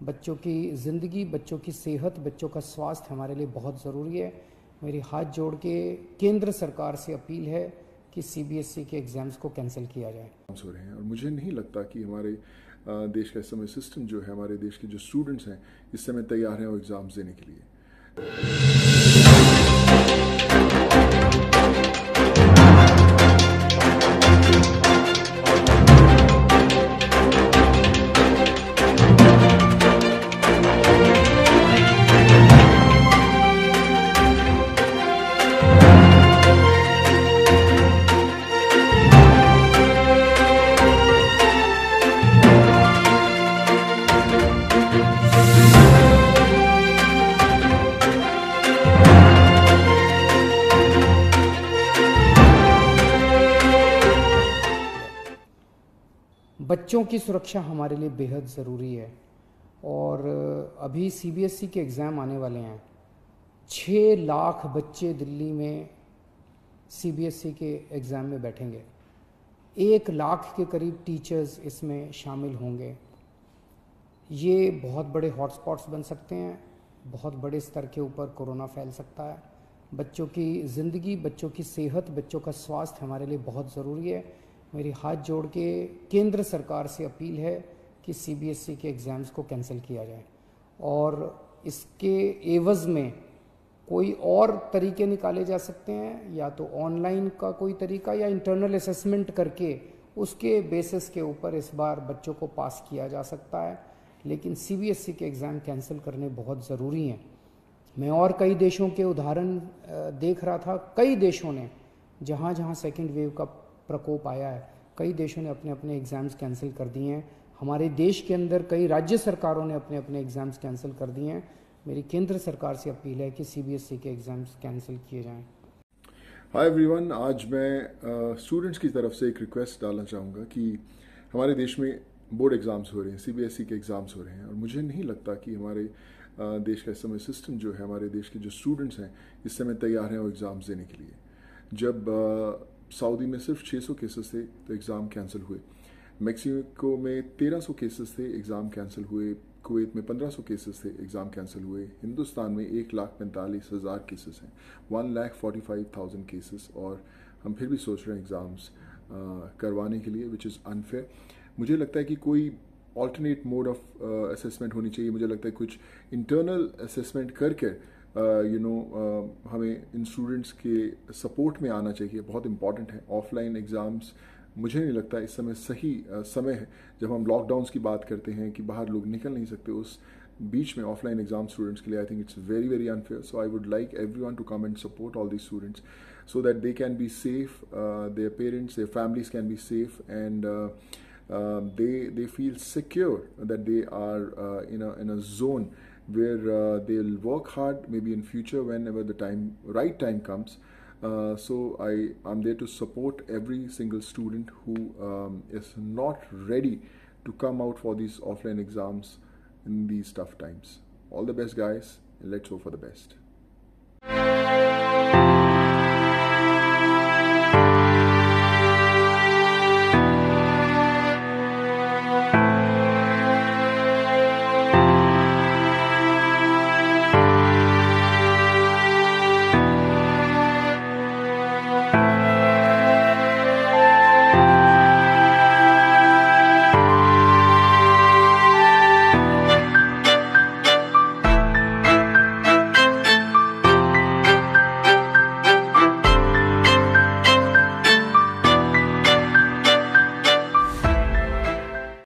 बच्चों की ज़िंदगी, बच्चों की सेहत, बच्चों का स्वास्थ्य हमारे लिए बहुत ज़रूरी है। मेरी हाथ जोड़ के केंद्र सरकार से अपील है कि सीबीएसई के एग्ज़ाम्स को कैंसिल किया जाए। हो रहे हैं और मुझे नहीं लगता कि हमारे देश का इस समय सिस्टम जो है, हमारे देश के जो स्टूडेंट्स हैं इस समय तैयार हैं वो एग्ज़ाम्स देने के लिए। बच्चों की सुरक्षा हमारे लिए बेहद ज़रूरी है और अभी सीबीएसई के एग्ज़ाम आने वाले हैं। 6 लाख बच्चे दिल्ली में सीबीएसई के एग्ज़ाम में बैठेंगे। 1 लाख के करीब टीचर्स इसमें शामिल होंगे। ये बहुत बड़े हॉटस्पॉट्स बन सकते हैं, बहुत बड़े स्तर के ऊपर कोरोना फैल सकता है। बच्चों की ज़िंदगी, बच्चों की सेहत, बच्चों का स्वास्थ्य हमारे लिए बहुत ज़रूरी है। मेरी हाथ जोड़ के केंद्र सरकार से अपील है कि सीबीएसई के एग्ज़ाम्स को कैंसिल किया जाए और इसके एवज़ में कोई और तरीके निकाले जा सकते हैं, या तो ऑनलाइन का कोई तरीका या इंटरनल असेसमेंट करके उसके बेसिस के ऊपर इस बार बच्चों को पास किया जा सकता है। लेकिन सीबीएसई के एग्ज़ाम कैंसिल करने बहुत ज़रूरी हैं। मैं और कई देशों के उदाहरण देख रहा था। कई देशों ने जहाँ जहाँ सेकेंड वेव का प्रकोप आया है, कई देशों ने अपने अपने एग्ज़ाम्स कैंसिल कर दिए हैं। हमारे देश के अंदर कई राज्य सरकारों ने अपने अपने एग्ज़ाम्स कैंसिल कर दिए हैं। मेरी केंद्र सरकार से अपील है कि सीबीएसई के एग्ज़ाम्स कैंसिल किए जाएं। हाय एवरीवन, आज मैं स्टूडेंट्स की तरफ से एक रिक्वेस्ट डालना चाहूँगा कि हमारे देश में बोर्ड एग्ज़ाम्स हो रहे हैं, सीबीएसई के एग्ज़ाम्स हो रहे हैं और मुझे नहीं लगता कि हमारे देश का इस समय सिस्टम जो है, हमारे देश के जो स्टूडेंट्स हैं इस समय तैयार हैं वो एग्ज़ाम्स देने के लिए। जब सऊदी में सिर्फ 600 केसेस थे तो एग्ज़ाम कैंसिल हुए, मेक्सिको में 1300 केसेस थे, एग्ज़ाम कैंसिल हुए, कुवैत में 1500 केसेस थे, एग्ज़ाम कैंसिल हुए, हिंदुस्तान में 1,45,000 केसेस हैं, 1,45,000 केसेस, और हम फिर भी सोच रहे हैं एग्ज़ाम्स करवाने के लिए, विच इज़ अनफेयर। मुझे लगता है कि कोई ऑल्टरनेट मोड ऑफ असेसमेंट होनी चाहिए। मुझे लगता है कुछ इंटरनल असेसमेंट करके हमें इन स्टूडेंट्स के सपोर्ट में आना चाहिए। बहुत इंपॉर्टेंट है। ऑफलाइन एग्ज़ाम्स मुझे नहीं लगता इस समय सही समय है। जब हम लॉकडाउन्स की बात करते हैं कि बाहर लोग निकल नहीं सकते, उस बीच में ऑफलाइन एग्जाम स्टूडेंट्स के लिए I think it's very very unfair. So I would like everyone to come and support all these students so that they can be safe, their parents, their families can be safe, and they feel secure that they are in a zone where they'll work hard maybe in future whenever the right time comes. So I'm there to support every single student who is not ready to come out for these offline exams in these tough times. All the best, guys, and let's hope for the best.